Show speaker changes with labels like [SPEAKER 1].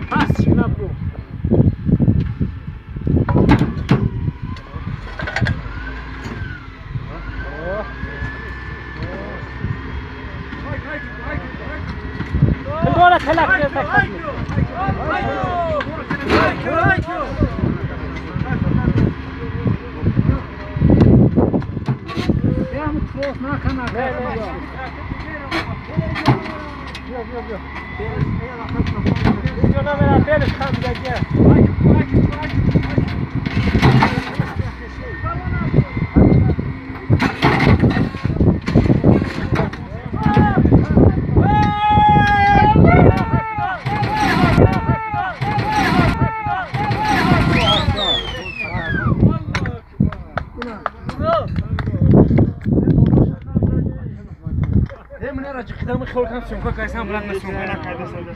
[SPEAKER 1] Passe na boca. Agora ela quer tá na canagera. Eu não me apelo estando daqui.
[SPEAKER 2] Hem ne aracı kıdamı korkan son, kakaysan bırakmasın, bana kaydırsa da